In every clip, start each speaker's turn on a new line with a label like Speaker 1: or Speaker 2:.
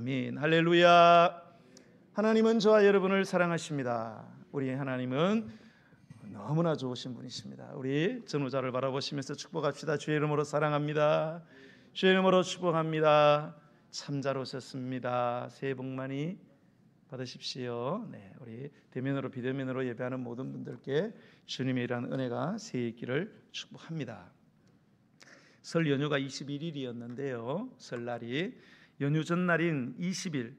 Speaker 1: 아멘. 할렐루야. 하나님은 저와 여러분을 사랑하십니다. 우리 하나님은 너무나 좋으신 분이십니다. 우리 전우자를 바라보시면서 축복합시다. 주의 이름으로 사랑합니다. 주의 이름으로 축복합니다. 참자로 오셨습니다. 새해 복 많이 받으십시오. 네, 우리 대면으로 비대면으로 예배하는 모든 분들께 주님의 이러한 은혜가 새해 있기를 축복합니다. 설 연휴가 21일이었는데요. 설날이 연휴 전날인 20일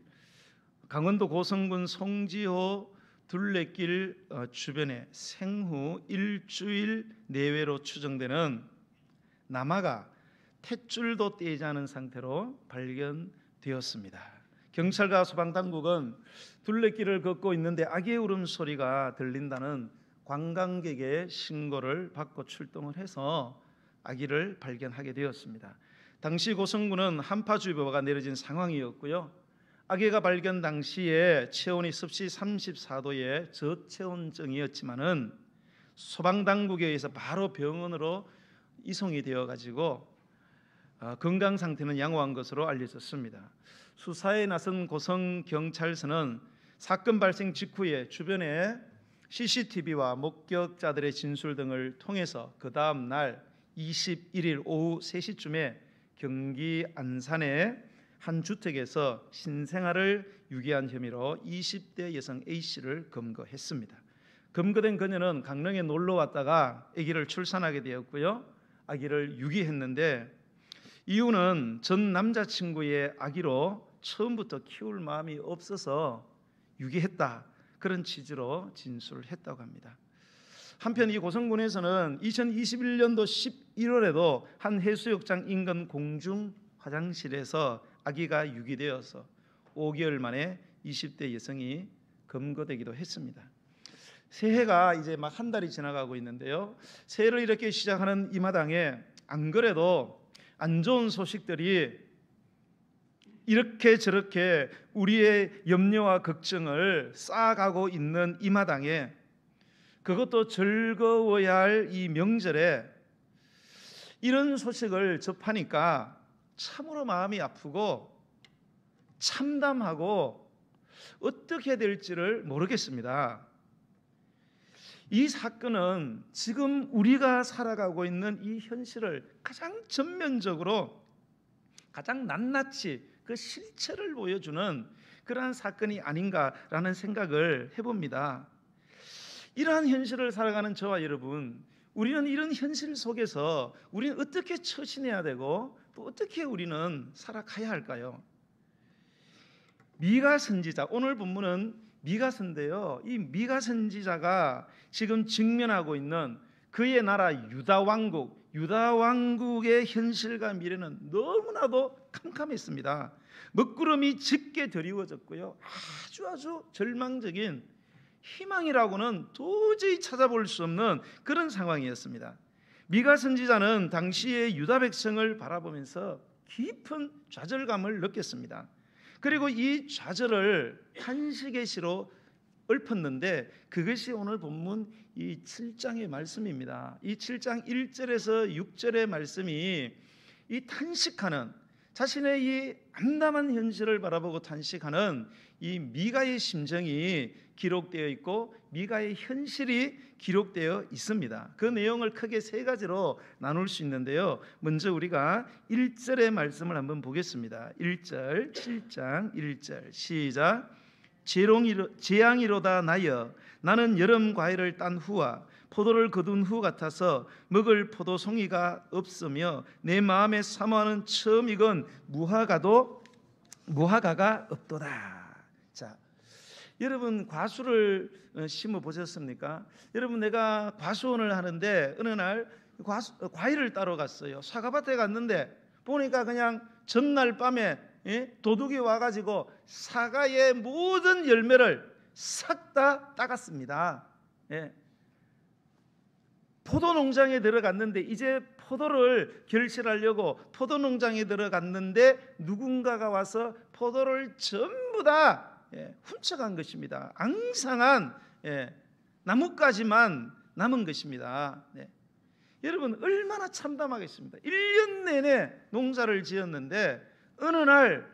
Speaker 1: 강원도 고성군 송지호 둘레길 주변에 생후 일주일 내외로 추정되는 남아가 탯줄도 떼지 않은 상태로 발견되었습니다. 경찰과 소방당국은 둘레길을 걷고 있는데 아기의 울음소리가 들린다는 관광객의 신고를 받고 출동을 해서 아기를 발견하게 되었습니다. 당시 고성군은 한파주의보가 내려진 상황이었고요. 아기가 발견 당시에 체온이 습시 34도의 저체온증이었지만은 소방당국에 의해서 바로 병원으로 이송이 되어가지고 건강 상태는 양호한 것으로 알려졌습니다. 수사에 나선 고성경찰서는 사건 발생 직후에 주변에 CCTV와 목격자들의 진술 등을 통해서 그 다음 날 21일 오후 3시쯤에 경기 안산의 한 주택에서 신생아를 유기한 혐의로 20대 여성 A씨를 검거했습니다. 검거된 그녀는 강릉에 놀러 왔다가 아기를 출산하게 되었고요. 아기를 유기했는데 이유는 전 남자친구의 아기로 처음부터 키울 마음이 없어서 유기했다, 그런 취지로 진술을 했다고 합니다. 한편 이 고성군에서는 2021년도 11월에도 한 해수욕장 인근 공중 화장실에서 아기가 유기되어서 5개월 만에 20대 여성이 검거되기도 했습니다. 새해가 이제 막 한 달이 지나가고 있는데요. 새해를 이렇게 시작하는 이 마당에 안 그래도 안 좋은 소식들이 이렇게 저렇게 우리의 염려와 걱정을 쌓아가고 있는 이 마당에, 그것도 즐거워야 할 이 명절에 이런 소식을 접하니까 참으로 마음이 아프고 참담하고 어떻게 해야 될지를 모르겠습니다. 이 사건은 지금 우리가 살아가고 있는 이 현실을 가장 전면적으로 가장 낱낱이 그 실체를 보여주는 그러한 사건이 아닌가라는 생각을 해봅니다. 이러한 현실을 살아가는 저와 여러분, 우리는 이런 현실 속에서 우리는 어떻게 처신해야 되고 또 어떻게 우리는 살아가야 할까요? 미가 선지자, 오늘 본문은 미가서인데요. 이 미가 선지자가 지금 직면하고 있는 그의 나라 유다 왕국의 현실과 미래는 너무나도 캄캄했습니다. 먹구름이 짙게 드리워졌고요. 아주 절망적인 희망이라고는 도저히 찾아볼 수 없는 그런 상황이었습니다. 미가 선지자는 당시의 유다 백성을 바라보면서 깊은 좌절감을 느꼈습니다. 그리고 이 좌절을 탄식의 시로 읊었는데 그것이 오늘 본문 이 7장의 말씀입니다. 이 7장 1절에서 6절의 말씀이 이 탄식하는, 자신의 이 암담한 현실을 바라보고 탄식하는 이 미가의 심정이 기록되어 있고 미가의 현실이 기록되어 있습니다. 그 내용을 크게 세 가지로 나눌 수 있는데요. 먼저 우리가 1절의 말씀을 한번 보겠습니다. 1절, 7장 1절 시작. 재앙이로다 나여 나는 여름 과일을 딴 후와 포도를 거둔 후 같아서 먹을 포도송이가 없으며 내 마음에 사모하는 처음 익은 무화과가 없도다. 자, 여러분 과수를 심어 보셨습니까? 여러분, 내가 과수원을 하는데 어느 날 과일을 따러 갔어요. 사과밭에 갔는데 보니까 그냥 전날 밤에 도둑이 와가지고 사과의 모든 열매를 싹 다 따갔습니다. 포도 농장에 들어갔는데 이제 포도를 결실하려고 포도 농장에 들어갔는데 누군가가 와서 포도를 전부 다 훔쳐간 것입니다. 앙상한 나뭇가지만 남은 것입니다. 여러분, 얼마나 참담하겠습니다. 1년 내내 농사를 지었는데 어느 날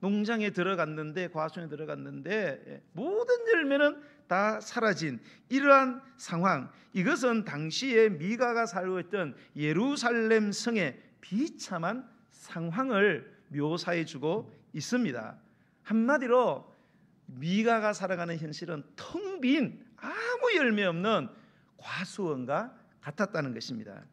Speaker 1: 농장에 들어갔는데, 과수원에 들어갔는데 모든 열매는 다 사라진 이러한 상황, 이것은 당시에 미가가 살고 있던 예루살렘 성의 비참한 상황을 묘사해 주고 있습니다. 한마디로 미가가 살아가는 현실은 텅 빈 아무 열매 없는 과수원과 같았다는 것입니다.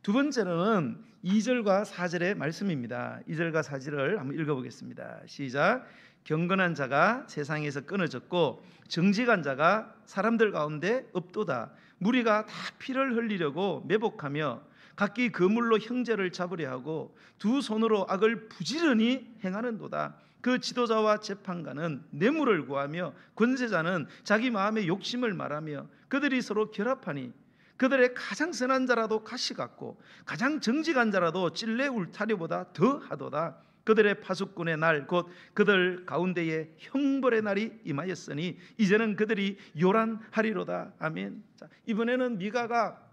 Speaker 1: 두 번째로는 2절과 4절의 말씀입니다. 2절과 4절을 한번 읽어보겠습니다. 시작. 경건한 자가 세상에서 끊어졌고 정직한 자가 사람들 가운데 없도다. 무리가 다 피를 흘리려고 매복하며 각기 그물로 형제를 잡으려 하고 두 손으로 악을 부지런히 행하는도다. 그 지도자와 재판관은 뇌물을 구하며 권세자는 자기 마음의 욕심을 말하며 그들이 서로 결합하니 그들의 가장 선한 자라도 가시 같고 가장 정직한 자라도 찔레 울타리보다 더하도다. 그들의 파수꾼의 날 곧 그들 가운데에 형벌의 날이 임하였으니 이제는 그들이 요란하리로다. 아멘. 자, 이번에는 미가가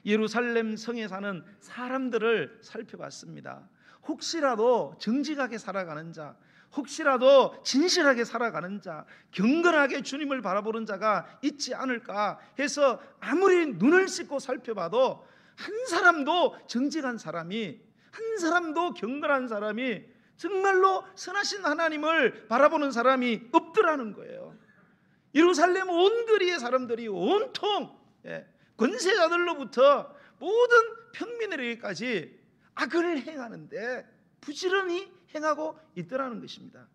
Speaker 1: 예루살렘 성에 사는 사람들을 살펴봤습니다. 혹시라도 정직하게 살아가는 자, 혹시라도 진실하게 살아가는 자, 경건하게 주님을 바라보는 자가 있지 않을까 해서 아무리 눈을 씻고 살펴봐도 한 사람도 정직한 사람이, 한 사람도 경건한 사람이, 정말로 선하신 하나님을 바라보는 사람이 없더라는 거예요. 예루살렘 온 거리의 사람들이 온통 권세자들로부터 모든 평민에게까지 악을 행하는데 부지런히 행하고 있더라는 것입니다.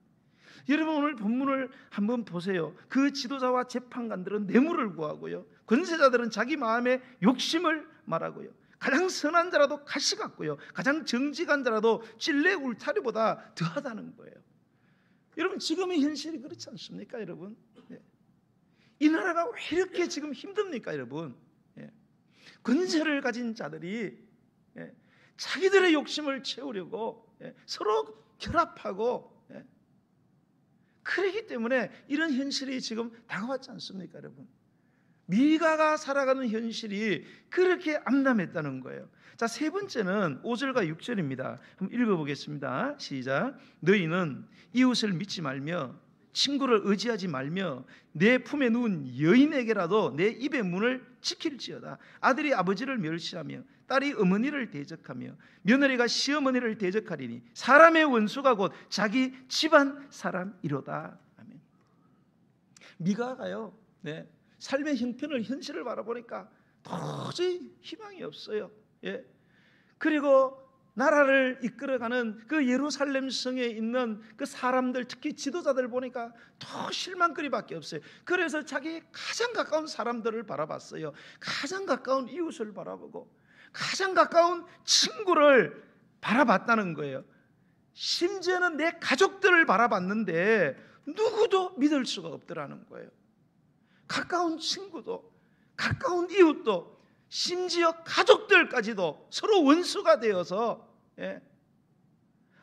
Speaker 1: 여러분, 오늘 본문을 한번 보세요. 그 지도자와 재판관들은 뇌물을 구하고요, 권세자들은 자기 마음의 욕심을 말하고요, 가장 선한 자라도 가시 같고요, 가장 정직한 자라도 찔레 울타리보다 더하다는 거예요. 여러분, 지금의 현실이 그렇지 않습니까? 여러분, 이 나라가 왜 이렇게 지금 힘듭니까? 여러분, 권세를 가진 자들이 자기들의 욕심을 채우려고 서로 결합하고, 그렇기 때문에 이런 현실이 지금 다가왔지 않습니까? 여러분, 미가가 살아가는 현실이 그렇게 암담했다는 거예요. 자, 세 번째는 5절과 6절입니다. 한번 읽어보겠습니다. 시작. 너희는 이웃을 믿지 말며 친구를 의지하지 말며 내 품에 누운 여인에게라도 내 입의 문을 지킬지어다. 아들이 아버지를 멸시하며 딸이 어머니를 대적하며 며느리가 시어머니를 대적하리니 사람의 원수가 곧 자기 집안 사람이로다. 아멘. 미가가요, 삶의 형편을, 현실을 바라보니까 도저히 희망이 없어요. 그리고 나라를 이끌어가는 그 예루살렘 성에 있는 그 사람들, 특히 지도자들 보니까 더 실망거리밖에 없어요. 그래서 자기 가장 가까운 사람들을 바라봤어요. 가장 가까운 이웃을 바라보고 가장 가까운 친구를 바라봤다는 거예요. 심지어는 내 가족들을 바라봤는데 누구도 믿을 수가 없더라는 거예요. 가까운 친구도, 가까운 이웃도, 심지어 가족들까지도 서로 원수가 되어서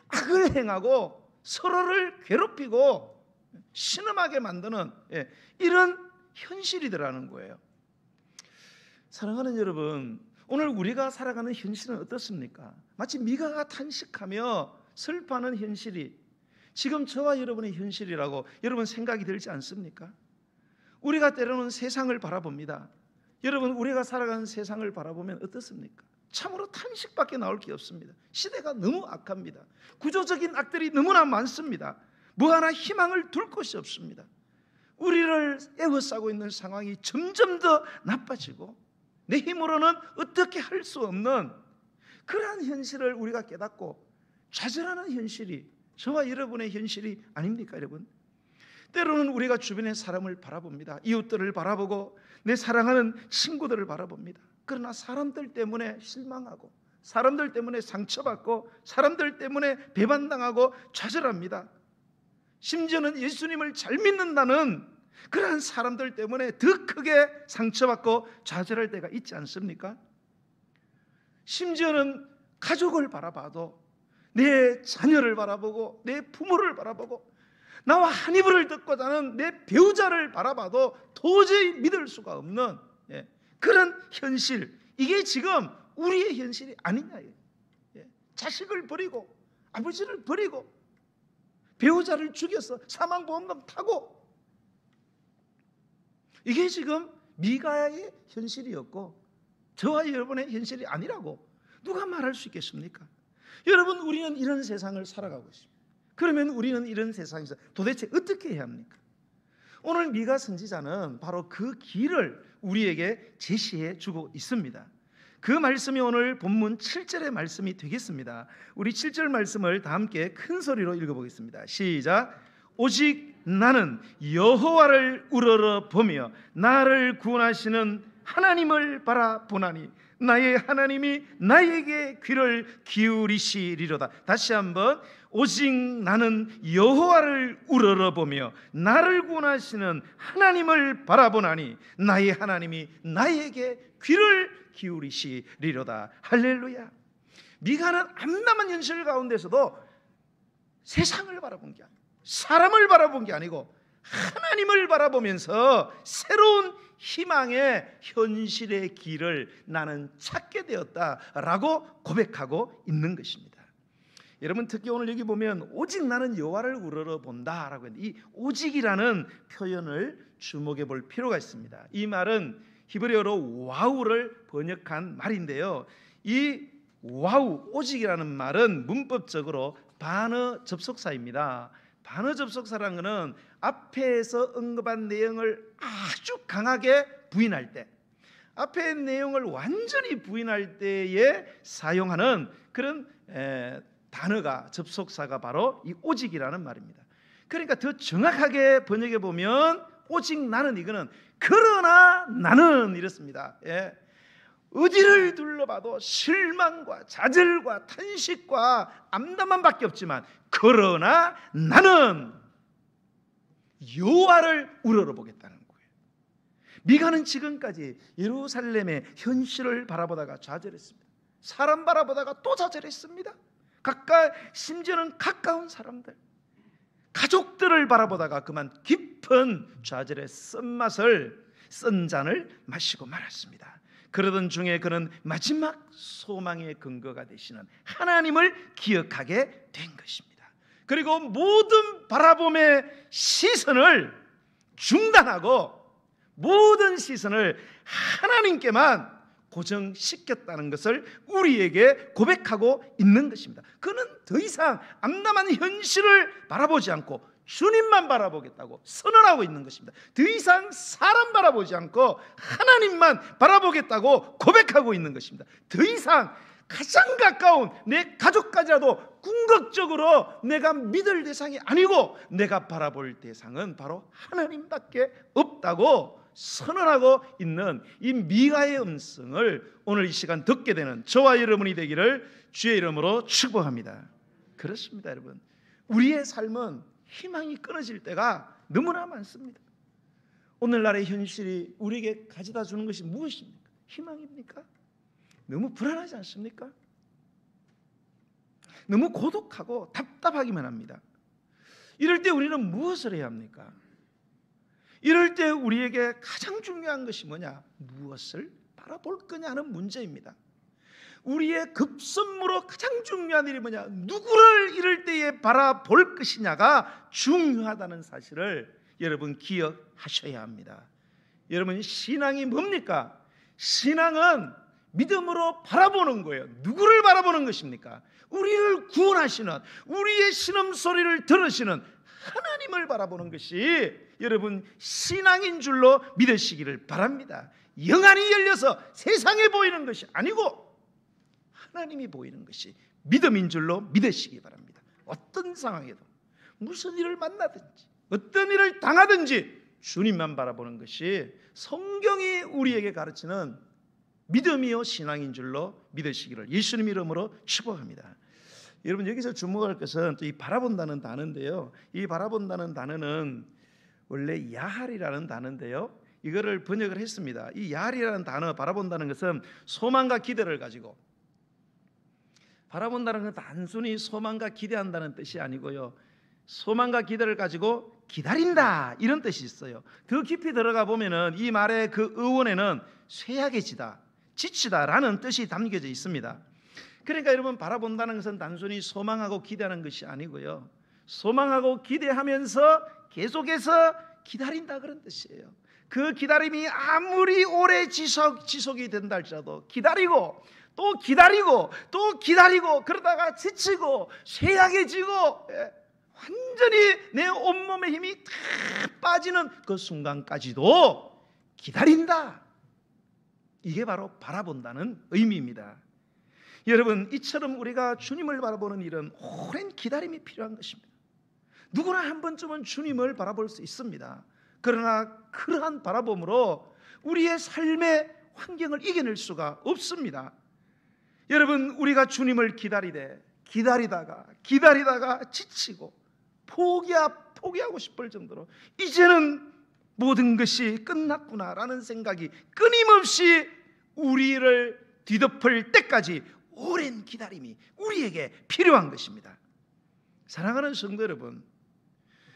Speaker 1: 악을 행하고 서로를 괴롭히고 신음하게 만드는 이런 현실이더라는 거예요. 사랑하는 여러분, 오늘 우리가 살아가는 현실은 어떻습니까? 마치 미가가 탄식하며 슬퍼하는 현실이 지금 저와 여러분의 현실이라고 여러분 생각이 들지 않습니까? 우리가 때로는 세상을 바라봅니다. 여러분, 우리가 살아가는 세상을 바라보면 어떻습니까? 참으로 탄식밖에 나올 게 없습니다. 시대가 너무 악합니다. 구조적인 악들이 너무나 많습니다. 뭐 하나 희망을 둘 곳이 없습니다. 우리를 에워싸고 있는 상황이 점점 더 나빠지고 내 힘으로는 어떻게 할 수 없는 그러한 현실을 우리가 깨닫고 좌절하는 현실이 저와 여러분의 현실이 아닙니까, 여러분? 때로는 우리가 주변의 사람을 바라봅니다. 이웃들을 바라보고 내 사랑하는 친구들을 바라봅니다. 그러나 사람들 때문에 실망하고 사람들 때문에 상처받고 사람들 때문에 배반당하고 좌절합니다. 심지어는 예수님을 잘 믿는다는 그러한 사람들 때문에 더 크게 상처받고 좌절할 때가 있지 않습니까? 심지어는 가족을 바라봐도, 내 자녀를 바라보고 내 부모를 바라보고 나와 한 이불을 덮고 자는 내 배우자를 바라봐도 도저히 믿을 수가 없는 그런 현실, 이게 지금 우리의 현실이 아니냐. 자식을 버리고 아버지를 버리고 배우자를 죽여서 사망보험금 타고, 이게 지금 미가의 현실이었고 저와 여러분의 현실이 아니라고 누가 말할 수 있겠습니까? 여러분, 우리는 이런 세상을 살아가고 있습니다. 그러면 우리는 이런 세상에서 도대체 어떻게 해야 합니까? 오늘 미가 선지자는 바로 그 길을 우리에게 제시해 주고 있습니다. 그 말씀이 오늘 본문 7절의 말씀이 되겠습니다. 우리 7절 말씀을 다 함께 큰 소리로 읽어보겠습니다. 시작. 오직 나는 여호와를 우러러보며 나를 구원하시는 하나님을 바라보나니 나의 하나님이 나에게 귀를 기울이시리로다. 다시 한번, 오직 나는 여호와를 우러러보며 나를 구원하시는 하나님을 바라보나니 나의 하나님이 나에게 귀를 기울이시리로다. 할렐루야. 미가는 암담한 현실 가운데서도 세상을 바라본 게 아니고 사람을 바라본 게 아니고 하나님을 바라보면서 새로운 희망의 현실의 길을 나는 찾게 되었다라고 고백하고 있는 것입니다. 여러분, 특히 오늘 여기 보면 오직 나는 여호와를 우러러본다라고 했는데 이 오직이라는 표현을 주목해 볼 필요가 있습니다. 이 말은 히브리어로 와우를 번역한 말인데요, 이 와우, 오직이라는 말은 문법적으로 반어 접속사입니다. 반어 접속사라는 것은 앞에서 언급한 내용을 아주 강하게 부인할 때, 앞의 내용을 완전히 부인할 때에 사용하는 그런 단어가, 접속사가 바로 이 오직이라는 말입니다. 그러니까 더 정확하게 번역해 보면 오직 나는, 이거는 그러나 나는 이렇습니다. 어디를 둘러봐도 실망과 좌절과 탄식과 암담함밖에 없지만 그러나 나는 여호와를 우러러보겠다는 거예요. 미가는 지금까지 예루살렘의 현실을 바라보다가 좌절했습니다. 사람 바라보다가 또 좌절했습니다. 심지어는 가까운 사람들, 가족들을 바라보다가 그만 깊은 좌절의 쓴 잔을 마시고 말았습니다. 그러던 중에 그는 마지막 소망의 근거가 되시는 하나님을 기억하게 된 것입니다. 그리고 모든 바라봄의 시선을 중단하고 모든 시선을 하나님께만 고정시켰다는 것을 우리에게 고백하고 있는 것입니다. 그는 더 이상 암담한 현실을 바라보지 않고 주님만 바라보겠다고 선언하고 있는 것입니다. 더 이상 사람 바라보지 않고 하나님만 바라보겠다고 고백하고 있는 것입니다. 더 이상 가장 가까운 내 가족까지라도 궁극적으로 내가 믿을 대상이 아니고 내가 바라볼 대상은 바로 하나님밖에 없다고 선언하고 있는 이 미가의 음성을 오늘 이 시간 듣게 되는 저와 여러분이 되기를 주의 이름으로 축복합니다. 그렇습니다, 여러분. 우리의 삶은 희망이 끊어질 때가 너무나 많습니다. 오늘날의 현실이 우리에게 가져다 주는 것이 무엇입니까? 희망입니까? 너무 불안하지 않습니까? 너무 고독하고 답답하기만 합니다. 이럴 때 우리는 무엇을 해야 합니까? 이럴 때 우리에게 가장 중요한 것이 뭐냐? 무엇을 바라볼 거냐는 문제입니다. 우리의 급선무로 가장 중요한 일이 뭐냐? 누구를 이럴 때에 바라볼 것이냐가 중요하다는 사실을 여러분 기억하셔야 합니다. 여러분, 신앙이 뭡니까? 신앙은 믿음으로 바라보는 거예요. 누구를 바라보는 것입니까? 우리를 구원하시는, 우리의 신음소리를 들으시는 하나님을 바라보는 것이 여러분 신앙인 줄로 믿으시기를 바랍니다. 영안이 열려서 세상에 보이는 것이 아니고 하나님이 보이는 것이 믿음인 줄로 믿으시기 바랍니다. 어떤 상황에도 무슨 일을 만나든지 어떤 일을 당하든지 주님만 바라보는 것이 성경이 우리에게 가르치는 믿음이요 신앙인 줄로 믿으시기를 예수님 이름으로 축복합니다. 여러분, 여기서 주목할 것은 또 이 바라본다는 단어인데요, 이 바라본다는 단어는 원래 야할이라는 단어인데요, 이거를 번역을 했습니다. 이 야할이라는 단어, 바라본다는 것은 소망과 기대를 가지고, 바라본다는 건 단순히 소망과 기대한다는 뜻이 아니고요, 소망과 기대를 가지고 기다린다 이런 뜻이 있어요. 더 깊이 들어가 보면은 이 말의 그 어원에는 쇠약해지다, 지치다라는 뜻이 담겨져 있습니다. 그러니까 여러분, 바라본다는 것은 단순히 소망하고 기대하는 것이 아니고요, 소망하고 기대하면서 계속해서 기다린다 그런 뜻이에요. 그 기다림이 아무리 오래 지속이 된다 할지라도 기다리고 또 기다리고 또 기다리고 그러다가 지치고 쇠약해지고 완전히 내 온몸의 힘이 다 빠지는 그 순간까지도 기다린다. 이게 바로 바라본다는 의미입니다. 여러분, 이처럼 우리가 주님을 바라보는 일은 오랜 기다림이 필요한 것입니다. 누구나 한 번쯤은 주님을 바라볼 수 있습니다. 그러나 그러한 바라봄으로 우리의 삶의 환경을 이겨낼 수가 없습니다. 여러분, 우리가 주님을 기다리다가 지치고 포기하고 싶을 정도로 이제는 모든 것이 끝났구나라는 생각이 끊임없이 우리를 뒤덮을 때까지 오랜 기다림이 우리에게 필요한 것입니다. 사랑하는 성도 여러분,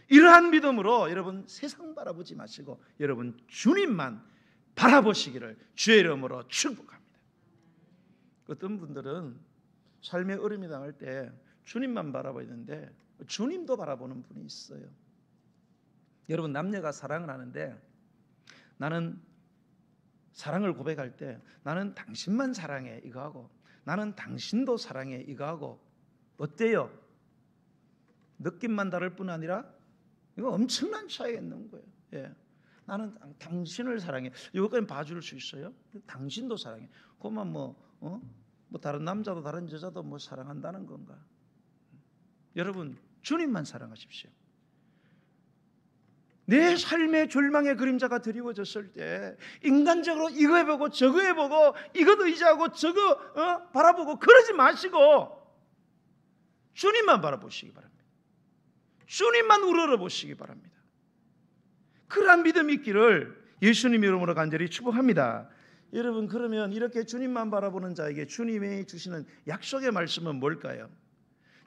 Speaker 1: 이러한 믿음으로 여러분 세상 바라보지 마시고 여러분 주님만 바라보시기를 주의 이름으로 축복합니다. 어떤 분들은 삶의 어려움이 당할 때 주님만 바라보는데 주님도 바라보는 분이 있어요. 여러분, 남녀가 사랑을 하는데 나는 사랑을 고백할 때 나는 당신만 사랑해 이거 하고 나는 당신도 사랑해 이거 하고 어때요? 느낌만 다를 뿐 아니라 이거 엄청난 차이가 있는 거예요. 예. 나는 당신을 사랑해. 이거까지 봐줄 수 있어요? 당신도 사랑해. 그만 뭐 다른 남자도 다른 여자도 뭐 사랑한다는 건가? 여러분, 주님만 사랑하십시오. 내 삶의 절망의 그림자가 드리워졌을 때 인간적으로 이거 해보고 저거 해보고 이것도 의지하고 저거 바라보고 그러지 마시고 주님만 바라보시기 바랍니다. 주님만 우러러보시기 바랍니다. 그러한 믿음이 있기를 예수님 이름으로 간절히 축복합니다. 여러분, 그러면 이렇게 주님만 바라보는 자에게 주님이 주시는 약속의 말씀은 뭘까요?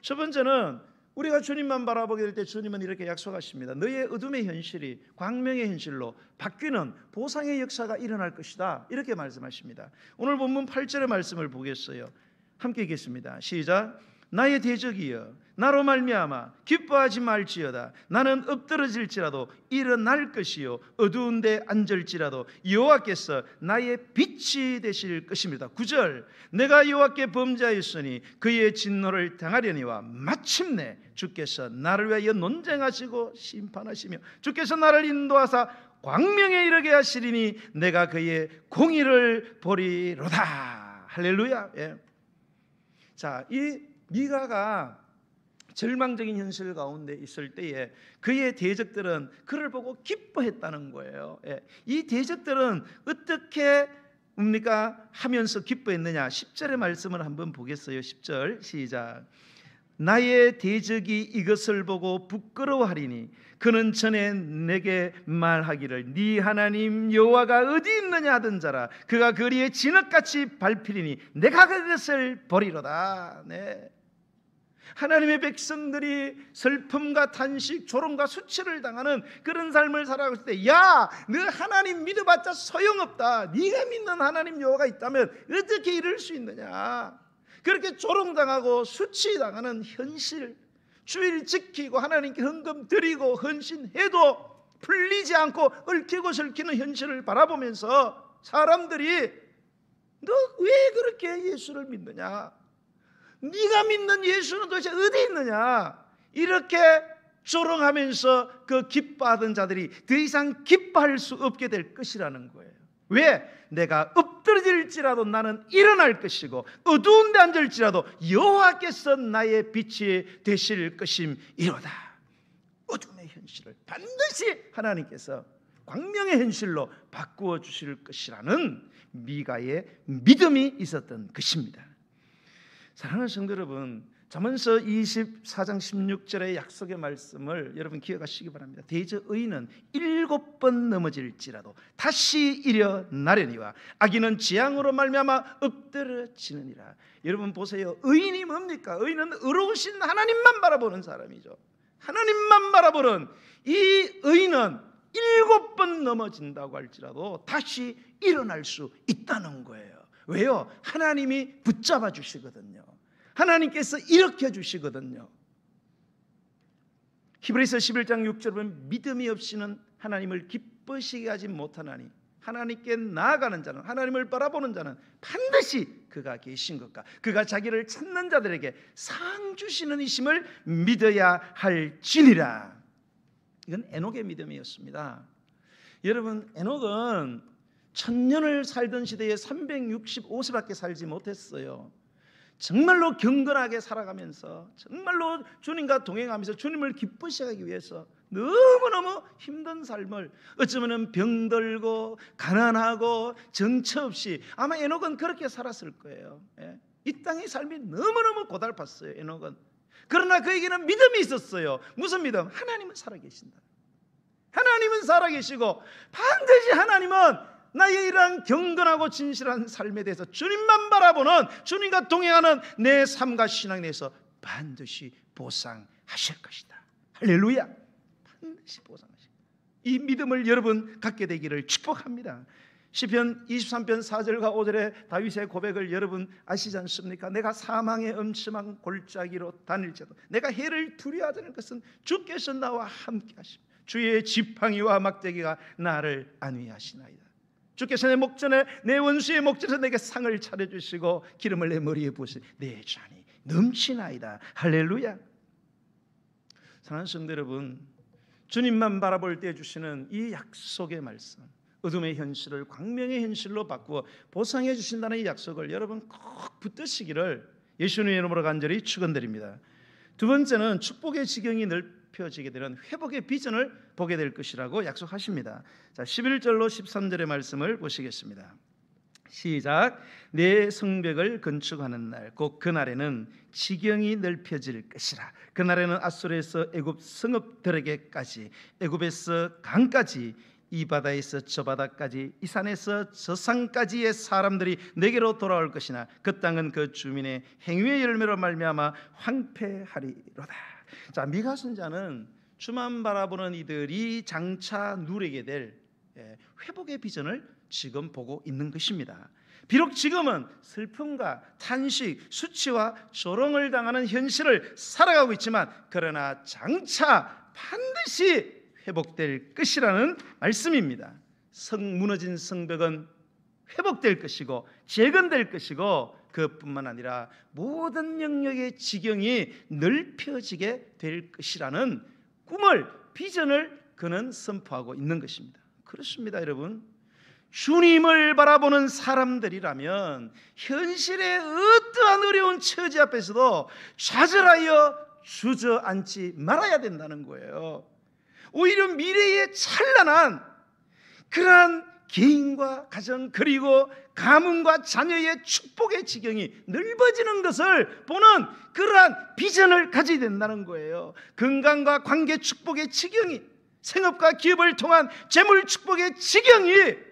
Speaker 1: 첫 번째는 우리가 주님만 바라보게 될 때 주님은 이렇게 약속하십니다. 너의 어둠의 현실이 광명의 현실로 바뀌는 보상의 역사가 일어날 것이다. 이렇게 말씀하십니다. 오늘 본문 8절의 말씀을 보겠어요. 함께 읽겠습니다. 시작. 나의 대적이여 나로 말미암아 기뻐하지 말지어다. 나는 엎드러질지라도 일어날 것이요 어두운 데 앉을지라도 여호와께서 나의 빛이 되실 것입니다. 9절. 내가 여호와께 범죄하였으니 그의 진노를 당하려니와 마침내 주께서 나를 위하여 논쟁하시고 심판하시며 주께서 나를 인도하사 광명에 이르게 하시리니 내가 그의 공의를 보리로다. 할렐루야. 예. 자, 이 미가가 절망적인 현실 가운데 있을 때에 그의 대적들은 그를 보고 기뻐했다는 거예요. 이 대적들은 어떻게 하면서 기뻐했느냐? 10절의 말씀을 한번 보겠어요. 10절 시작. 나의 대적이 이것을 보고 부끄러워하리니 그는 전에 내게 말하기를 네 하나님 여호와가 어디 있느냐 하던 자라. 그가 거리에 진흙같이 밟히리니 내가 그것을 버리로다. 네. 하나님의 백성들이 슬픔과 탄식, 조롱과 수치를 당하는 그런 삶을 살아갈 때, 야, 너 하나님 믿어봤자 소용없다. 네가 믿는 하나님 여호와가 있다면 어떻게 이럴 수 있느냐? 그렇게 조롱당하고 수치당하는 현실, 주일 지키고 하나님께 헌금 드리고 헌신해도 풀리지 않고 얽히고 설키는 현실을 바라보면서 사람들이 너 왜 그렇게 예수를 믿느냐? 네가 믿는 예수는 도대체 어디 있느냐? 이렇게 조롱하면서 그 기뻐하던 자들이 더 이상 기뻐할 수 없게 될 것이라는 거예요. 왜? 내가 엎드러질지라도 나는 일어날 것이고 어두운 데 앉을지라도 여호와께서 나의 빛이 되실 것임이로다. 어둠의 현실을 반드시 하나님께서 광명의 현실로 바꾸어 주실 것이라는 미가의 믿음이 있었던 것입니다. 사랑하는 성도 여러분, 잠언서 24장 16절의 약속의 말씀을 여러분 기억하시기 바랍니다. 대저 의인은 7번 넘어질지라도 다시 일어나려니와 악인은 재앙으로 말미암아 엎드러지느니라. 여러분 보세요. 의인이 뭡니까? 의인은 의로우신 하나님만 바라보는 사람이죠. 하나님만 바라보는 이 의인은 7번 넘어진다고 할지라도 다시 일어날 수 있다는 거예요. 왜요? 하나님이 붙잡아 주시거든요. 하나님께서 일으켜 주시거든요. 히브리서 11장 6절에 보면 믿음이 없이는 하나님을 기쁘시게 하지 못하나니 하나님께 나아가는 자는, 하나님을 바라보는 자는 반드시 그가 계신 것과 그가 자기를 찾는 자들에게 상 주시는 이심을 믿어야 할지니라. 이건 에녹의 믿음이었습니다. 여러분, 에녹은 1000년을 살던 시대에 365세밖에 살지 못했어요. 정말로 경건하게 살아가면서 정말로 주님과 동행하면서 주님을 기쁘시게 하기 위해서 너무너무 힘든 삶을, 어쩌면 병들고 가난하고 정처 없이, 아마 에녹은 그렇게 살았을 거예요. 이 땅의 삶이 너무너무 고달팠어요, 에녹은. 그러나 그에게는 믿음이 있었어요. 무슨 믿음? 하나님은 살아계신다. 하나님은 살아계시고 반드시 하나님은 나의 이러한 경건하고 진실한 삶에 대해서 주님만 바라보는, 주님과 동행하는 내 삶과 신앙에 대해서 반드시 보상하실 것이다. 할렐루야. 반드시 보상하실 것이다. 이 믿음을 여러분 갖게 되기를 축복합니다. 시편 23편 4절과 5절의 다윗의 고백을 여러분 아시지 않습니까? 내가 사망의 엄침한 골짜기로 다닐지라도 내가 해를 두려워하지 않을 것은 주께서 나와 함께 하십니다. 주의 지팡이와 막대기가 나를 안위하시나이다. 주께서 내 목전에, 내 원수의 목전에서 내게 상을 차려주시고 기름을 내 머리에 부으시니 내 잔이 넘치나이다. 할렐루야. 사랑하는 성도 여러분, 주님만 바라볼 때 주시는 이 약속의 말씀, 어둠의 현실을 광명의 현실로 바꾸어 보상해 주신다는 이 약속을 여러분 꼭 붙드시기를 예수님의 이름으로 간절히 축원드립니다. 두 번째는 축복의 지경이 넓혀지게 되는 회복의 비전을 보게 될 것이라고 약속하십니다. 자, 11절로 13절의 말씀을 보시겠습니다. 시작. 내 성벽을 건축하는 날, 곧 그날에는 지경이 넓혀질 것이라. 그날에는 아수르에서 애굽 성읍들에게까지, 애굽에서 강까지, 이 바다에서 저 바다까지, 이 산에서 저 산까지의 사람들이 내게로 돌아올 것이나 그 땅은 그 주민의 행위의 열매로 말미암아 황폐하리로다. 자, 미가 선자는 주만 바라보는 이들이 장차 누리게 될 회복의 비전을 지금 보고 있는 것입니다. 비록 지금은 슬픔과 탄식, 수치와 조롱을 당하는 현실을 살아가고 있지만, 그러나 장차 반드시 회복될 것이라는 말씀입니다. 무너진 성벽은 회복될 것이고 재건될 것이고, 그뿐만 아니라 모든 영역의 지경이 넓혀지게 될 것이라는 꿈을, 비전을 그는 선포하고 있는 것입니다. 그렇습니다, 여러분. 주님을 바라보는 사람들이라면 현실의 어떠한 어려운 처지 앞에서도 좌절하여 주저앉지 말아야 된다는 거예요. 오히려 미래의 찬란한 그러한 개인과 가정, 그리고 가문과 자녀의 축복의 지경이 넓어지는 것을 보는 그러한 비전을 가져야 된다는 거예요. 건강과 관계 축복의 지경이, 생업과 기업을 통한 재물 축복의 지경이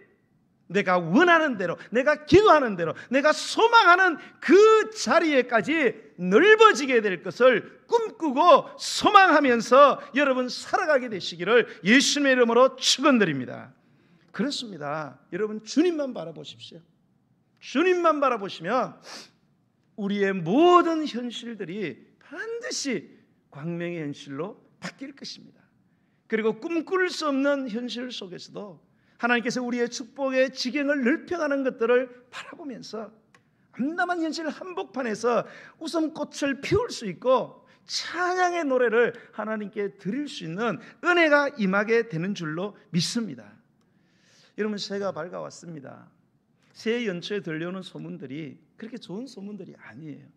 Speaker 1: 내가 원하는 대로, 내가 기도하는 대로, 내가 소망하는 그 자리에까지 넓어지게 될 것을 꿈꾸고 소망하면서 여러분 살아가게 되시기를 예수님의 이름으로 축원드립니다. 그렇습니다. 여러분, 주님만 바라보십시오. 주님만 바라보시면 우리의 모든 현실들이 반드시 광명의 현실로 바뀔 것입니다. 그리고 꿈꿀 수 없는 현실 속에서도 하나님께서 우리의 축복의 지경을 넓혀가는 것들을 바라보면서 암담한 현실 한복판에서 웃음꽃을 피울 수 있고 찬양의 노래를 하나님께 드릴 수 있는 은혜가 임하게 되는 줄로 믿습니다. 여러분, 새해가 밝아왔습니다. 새해 연초에 들려오는 소문들이 그렇게 좋은 소문들이 아니에요.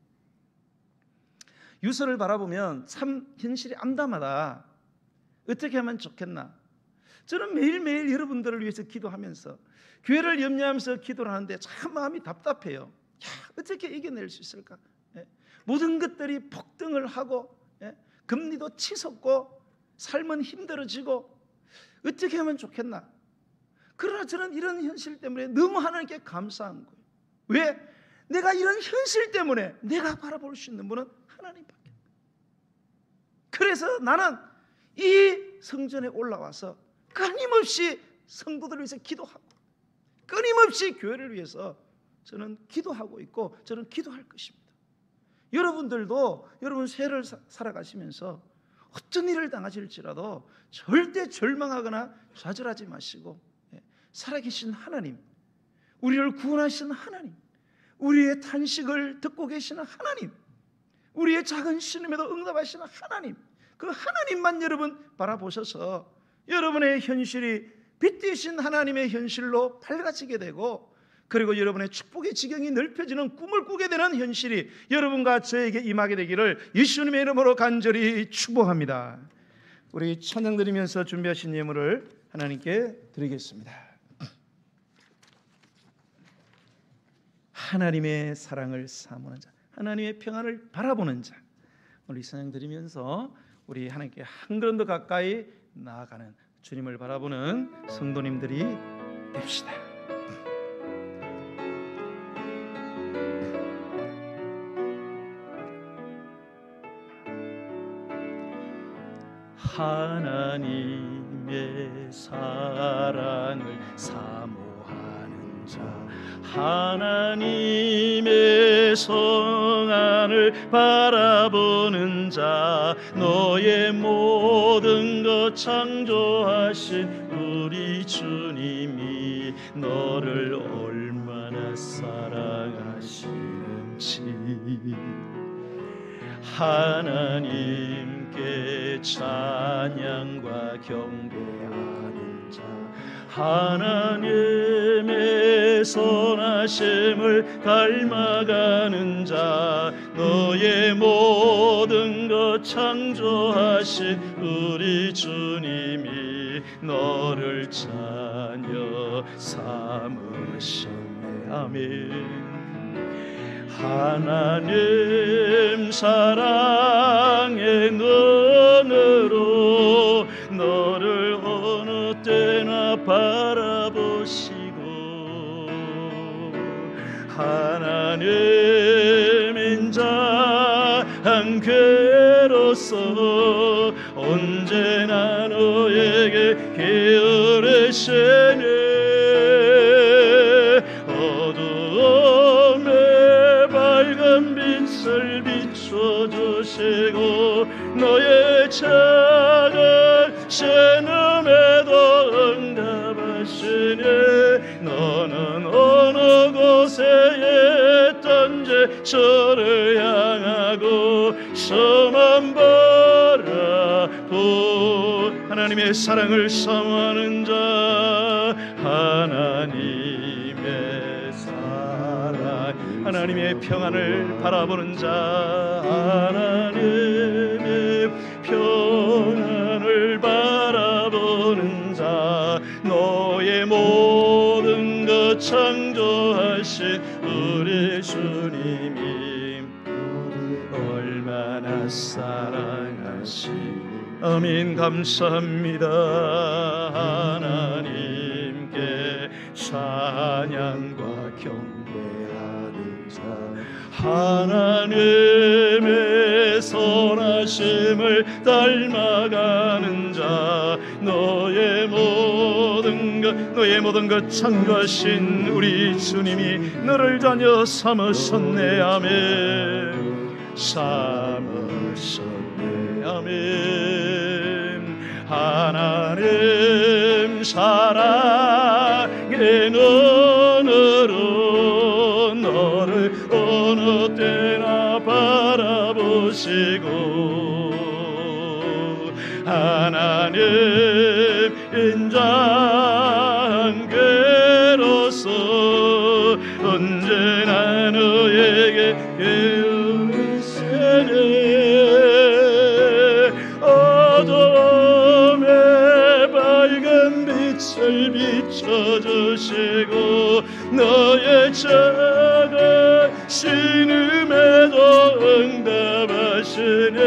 Speaker 1: 유서를 바라보면 참 현실이 암담하다. 어떻게 하면 좋겠나? 저는 매일매일 여러분들을 위해서 기도하면서 교회를 염려하면서 기도를 하는데 참 마음이 답답해요. 어떻게 이겨낼 수 있을까? 모든 것들이 폭등을 하고 금리도 치솟고 삶은 힘들어지고 어떻게 하면 좋겠나? 그러나 저는 이런 현실 때문에 너무 하나님께 감사한 거예요. 왜? 내가 이런 현실 때문에 내가 바라볼 수 있는 분은 하나님밖에. 그래서 나는 이 성전에 올라와서 끊임없이 성도들을 위해서 기도하고 끊임없이 교회를 위해서 저는 기도하고 있고 저는 기도할 것입니다. 여러분들도 여러분 새해를 살아가시면서 어떤 일을 당하실지라도 절대 절망하거나 좌절하지 마시고, 살아계신 하나님, 우리를 구원하신 하나님, 우리의 탄식을 듣고 계시는 하나님, 우리의 작은 신음에도 응답하시는 하나님, 그 하나님만 여러분 바라보셔서 여러분의 현실이 빛 되신 하나님의 현실로 밝아지게 되고, 그리고 여러분의 축복의 지경이 넓혀지는 꿈을 꾸게 되는 현실이 여러분과 저에게 임하게 되기를 예수님의 이름으로 간절히 축복합니다. 우리 찬양 드리면서 준비하신 예물을 하나님께 드리겠습니다. 하나님의 사랑을 사모하는 자, 하나님의 평안을 바라보는 자, 우리 찬양 드리면서 우리 하나님께 한 걸음 더 가까이 나아가는 주님을 바라보는 성도님들이 됩시다. 하나님의 사랑을 사모하는 자, 하나님의 성안을 바라보는 자, 너의 모든 것 창조하신 우리 주님이 너를 얼마나 사랑하시는지 하나님께 찬양과 경배하는 자, 하나님의 선하심을 닮아가는 자, 너의 모든 것 창조하신 우리 주님이 너를 자녀 삼으셨네. 아멘. 하나님 사랑의 눈으로 너를 어느 때나 바라보시고, 하나님 인자 한 괴로서 언제나 너에게 게으르시네. 빛을 비춰주시고 너의 작은 신음에도 응답하시네. 너는 어느 곳에 있던지 저를 향하고 저만 바라보 하나님의 사랑을 사모하는 자, 하나님의 사랑, 하나님의 평안을 바라보는 자, 하나님의 평안을 바라보는 자, 너의 모든 것 창조하신 우리 주님이 얼마나 사랑하시고. 아멘. 감사합니다. 하나님께 찬양과 경배하는 자, 하나님의 선하심을 닮아가는 자, 너의 모든 것 창조하신 우리 주님이 너를 자녀 삼으셨네. 아멘. 삼으셨네. 아멘. 하나님 사랑의 눈으로 너를 어느 때나 바라보시고, 하나님 인자한 괴로서 언제나 너에게 깨우시네. 어둠의 밝은 빛을 비춰주시고 너의 작은 신음에도 응답하시네.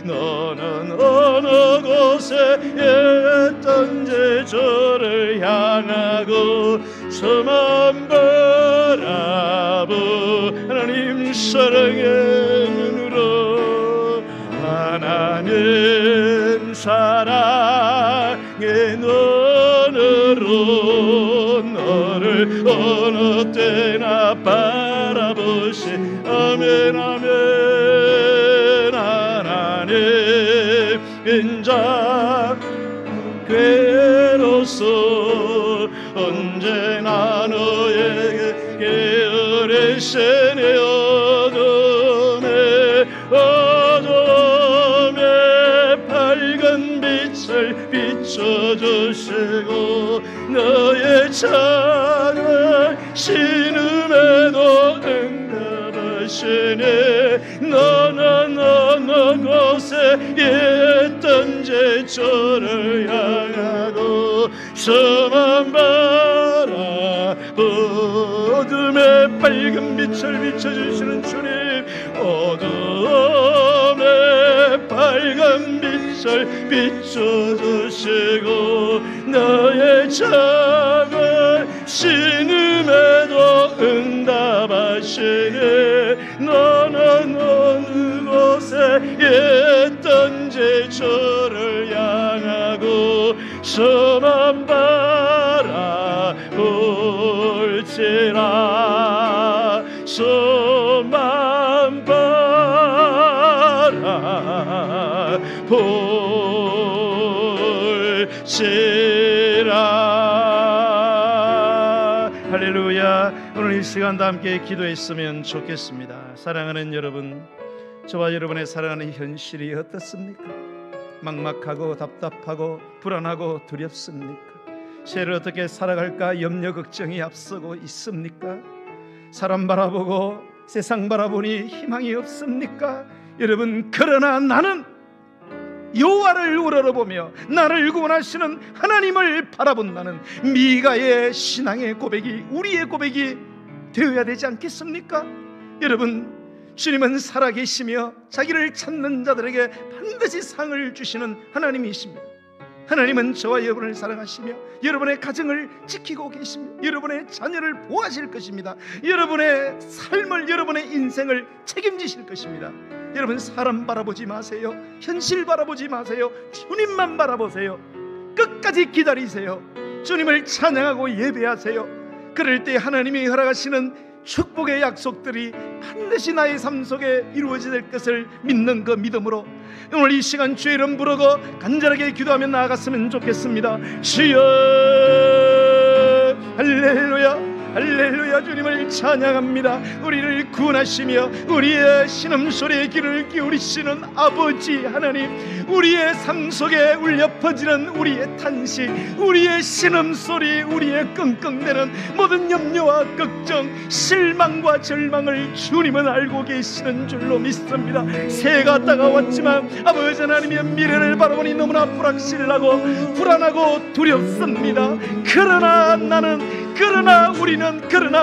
Speaker 1: 너는 어느 곳에 있던지 저를 향하고 저만 바라보 하나님 사랑의 눈으로, 하나님 사랑의 눈으로 너를 어느 때나 바라보시. 아멘. 아멘. 하나님
Speaker 2: 인자 괴로서 언제나 너에게 게으르 시내 어둠에 밝은 빛을 비춰주시고 너의 작은 신음에도 응답하시네. 너는 어느 곳에 있든지 저를 향하고 저만 바라 어둠에 밝은 빛을 비춰주시는 주님, 어둠에 밝은 빛을 비춰주시고 너의 작은 신음에도 응답하시네. 너는 어느 곳에 있든지 저를 향하고 저만 바라볼지라. 저만 바라볼지라.
Speaker 1: 할렐루야. 오늘 이 시간도 함께 기도했으면 좋겠습니다. 사랑하는 여러분, 저와 여러분의 사랑하는 현실이 어떻습니까? 막막하고 답답하고 불안하고 두렵습니까? 새를 어떻게 살아갈까 염려 걱정이 앞서고 있습니까? 사람 바라보고 세상 바라보니 희망이 없습니까? 여러분, 그러나 나는 여호와를 우러러보며 나를 구원하시는 하나님을 바라본다는 미가의 신앙의 고백이 우리의 고백이 되어야 되지 않겠습니까? 여러분, 주님은 살아계시며 자기를 찾는 자들에게 반드시 상을 주시는 하나님이십니다. 하나님은 저와 여러분을 사랑하시며 여러분의 가정을 지키고 계시며 여러분의 자녀를 보호하실 것입니다. 여러분의 삶을, 여러분의 인생을 책임지실 것입니다. 여러분, 사람 바라보지 마세요. 현실 바라보지 마세요. 주님만 바라보세요. 끝까지 기다리세요. 주님을 찬양하고 예배하세요. 그럴 때 하나님이 허락하시는 축복의 약속들이 반드시 나의 삶 속에 이루어질 것을 믿는 그 믿음으로 오늘 이 시간 주의 이름 부르고 간절하게 기도하며 나아갔으면 좋겠습니다. 주여, 할렐루야, 할렐루야. 주님을 찬양합니다. 우리를 구원하시며 우리의 신음소리에 귀를 기울이시는 아버지 하나님, 우리의 삶 속에 울려 퍼지는 우리의 탄식, 우리의 신음소리, 우리의 끙끙대는 모든 염려와 걱정, 실망과 절망을 주님은 알고 계시는 줄로 믿습니다. 새해가 다가왔지만 아버지 하나님의 미래를 바라보니 너무나 불확실하고 불안하고 두렵습니다. 그러나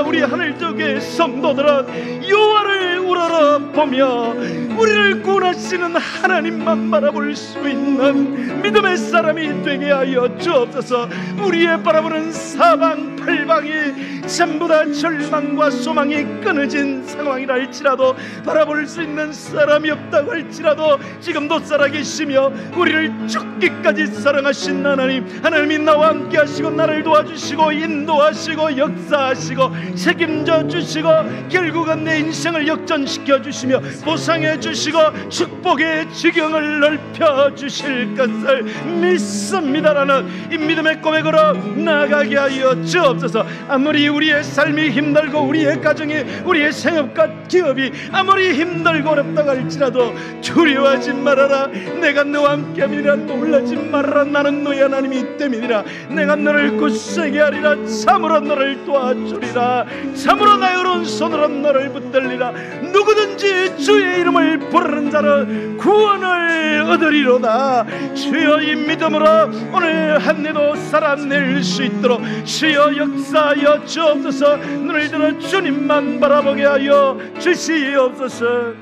Speaker 1: 우리 하늘쪽의 성도들은 여호와를 우러러보며 우리를 구원하시는 하나님만 바라볼 수 있는 믿음의 사람이 되게 하여 주옵소서. 우리의 바라보는 사방팔방이 전부 다 절망과 소망이 끊어진 상황이라 할지라도, 바라볼 수 있는 사람이 없다고 할지라도 지금도 살아계시며 우리를 죽기까지 사랑하신 하나님이 나와 함께 하시고 나를 도와주시고 인도하시고 역사하시고 책임져 주시고 결국은 내 인생을 역전시켜 주시며 보상해 주시고 축복의 지경을 넓혀 주실 것을 믿습니다라는 이 믿음의 고백으로 나아가게 하여 주옵소서. 아무리 우리의 삶이 힘들고 우리의 가정이, 우리의 생업과 기업이 아무리 힘들고 어렵다고 할지라도 두려워하지 말아라. 내가 너와 함께함이라. 놀라지 말아라. 나는 너의 하나님이 됨이니라. 내가 너를 굳세게 하리라. 참으로 너를 도와주리라. 참으로 나의 오른손으로 너를 붙들리라. 누구든지 주의 이름을 부르는 자는 구원을 얻으리로다. 주여, 이 믿음으로 오늘 한 해도 살아낼 수 있도록 주여 역사하여 주옵소서. 눈을 들어 주님만 바라보게 하여 주시옵소서.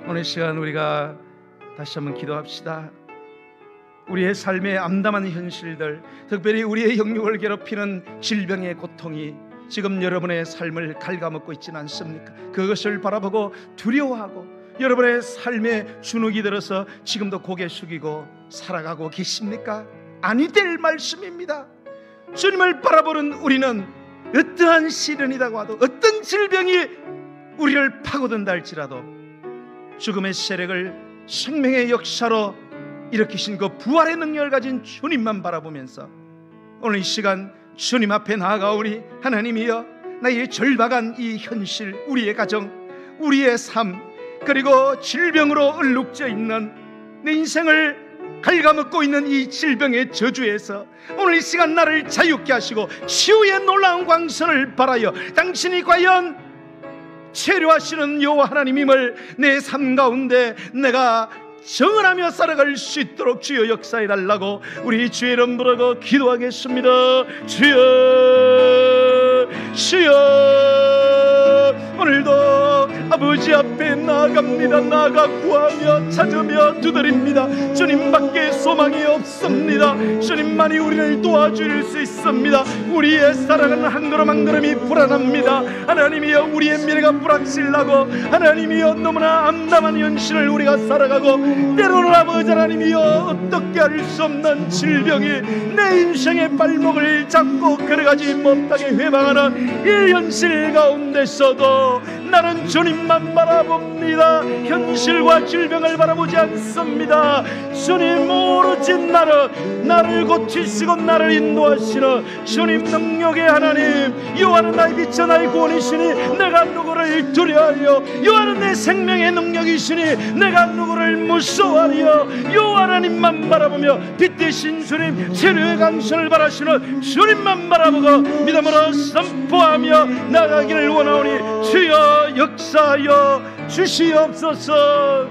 Speaker 1: 오늘 시간 우리가 다시 한번 기도합시다. 우리의 삶의 암담한 현실들, 특별히 우리의 영육을 괴롭히는 질병의 고통이 지금 여러분의 삶을 갉아먹고 있지는 않습니까? 그것을 바라보고 두려워하고 여러분의 삶에 주눅이 들어서 지금도 고개 숙이고 살아가고 계십니까? 아니 될 말씀입니다. 주님을 바라보는 우리는 어떠한 시련이라고 하도, 어떤 질병이 우리를 파고든다 할지라도 죽음의 세력을 생명의 역사로 일으키신 그 부활의 능력을 가진 주님만 바라보면서 오늘 이 시간 주님 앞에 나아가오니 하나님이여, 나의 절박한 이 현실, 우리의 가정, 우리의 삶, 그리고 질병으로 얼룩져 있는 내 인생을 갉아먹고 있는 이 질병의 저주에서 오늘 이 시간 나를 자유케 하시고 치유의 놀라운 광선을 발하여 당신이 과연 치료하시는 여호와 하나님임을 내 삶 가운데 내가 정언하며 살아갈 수 있도록 주여 역사해 달라고 우리 주의 이름 부르고 기도하겠습니다. 주여, 주여, 오늘도 아버지 앞에 나아갑니다. 나아가 구하며 찾으며 두드립니다. 주님밖에 소망이 없습니다. 주님만이 우리를 도와줄 수 있습니다. 우리의 살아가는 한 걸음 한 걸음이 불안합니다. 하나님이여, 우리의 미래가 불확실하고 하나님이여, 너무나 암담한 현실을 우리가 살아가고 때로는 아버지 하나님이여, 어떻게 할 수 없는 질병이 내 인생의 발목을 잡고 걸어가지 못하게 회방하는 이 현실 가운데서도 나는 주님만 바라봅니다. 현실과 질병을 바라보지 않습니다. 주님 오로지 나를 고치시고 나를 인도하시는 주님 능력의 하나님, 여호와는 나의 빛이요 나의 구원이시니 내가 누구를 두려워하리요. 여호와는 내 생명의 능력이시니 내가 누구를 무서워하리요. 여호와 하나님만 바라보며 빛 대신 주님, 치료의 강선을 바라시는 주님만 바라보고 믿음으로 선포하며 나가기를 원하오니 주여 역사하여 주시옵소서.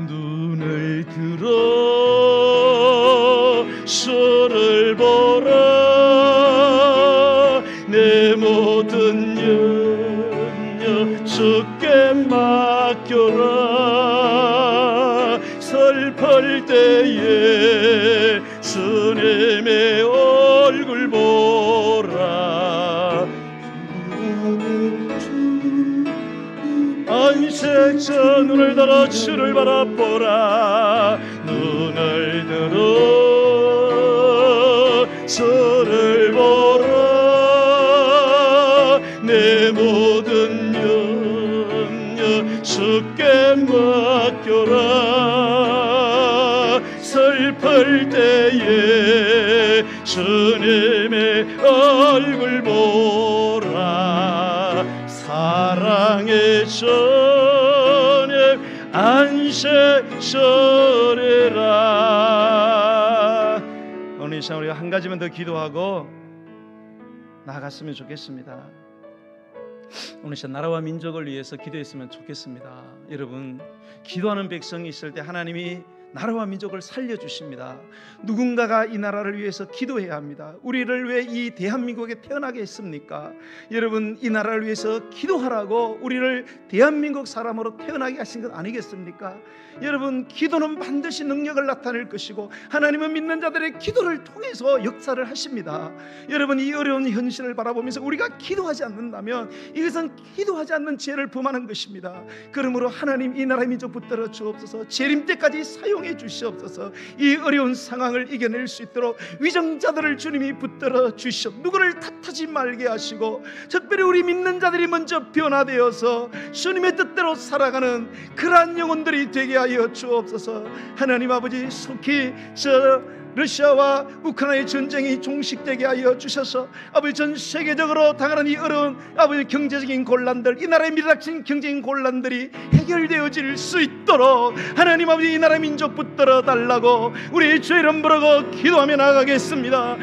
Speaker 2: 눈을 들어 저를 보라. 내 모든 염려 주께 맡겨라. 슬플 때에 주님의 얼굴 보라. 안색자 눈을 들어 주를 바라보라. 눈을 들어 저를 보라. 내 모든 염려 주께 맡겨라. 슬플 때에 주님의 얼굴 보라. 사랑의 주님 안식절이라.
Speaker 1: 오늘 이 시간 우리가 한 가지만 더 기도하고 나아갔으면 좋겠습니다. 오늘 이 시간 나라와 민족을 위해서 기도했으면 좋겠습니다. 여러분, 기도하는 백성이 있을 때 하나님이 나라와 민족을 살려주십니다. 누군가가 이 나라를 위해서 기도해야 합니다. 우리를 왜 이 대한민국에 태어나게 했습니까? 여러분, 이 나라를 위해서 기도하라고 우리를 대한민국 사람으로 태어나게 하신 것 아니겠습니까? 여러분, 기도는 반드시 능력을 나타낼 것이고 하나님은 믿는 자들의 기도를 통해서 역사를 하십니다. 여러분, 이 어려운 현실을 바라보면서 우리가 기도하지 않는다면 이것은 기도하지 않는 죄를 범하는 것입니다. 그러므로 하나님, 이 나라 민족 붙들어 주옵소서. 재림 때까지 사용해 주시옵소서. 이 어려운 상황을 이겨낼 수 있도록 위정자들을 주님이 붙들어 주시옵. 누구를 탓하지 말게 하시고 특별히 우리 믿는 자들이 먼저 변화되어서 주님의 뜻대로 살아가는 그러한 영혼들이 되게 하여 주옵소서. 하나님 아버지, 속히 러시아와 우크라이나의 전쟁이 종식되게 하여 주셔서 아버지, 전 세계적으로 당하는 이 어려운 아버지 경제적인 곤란들, 이 나라에 밀어닥친 경제적인 곤란들이 해결되어질 수 있도록 하나님 아버지, 이 나라 민족 붙들어 달라고 우리 주의 이름 부르고 기도하며 나가겠습니다.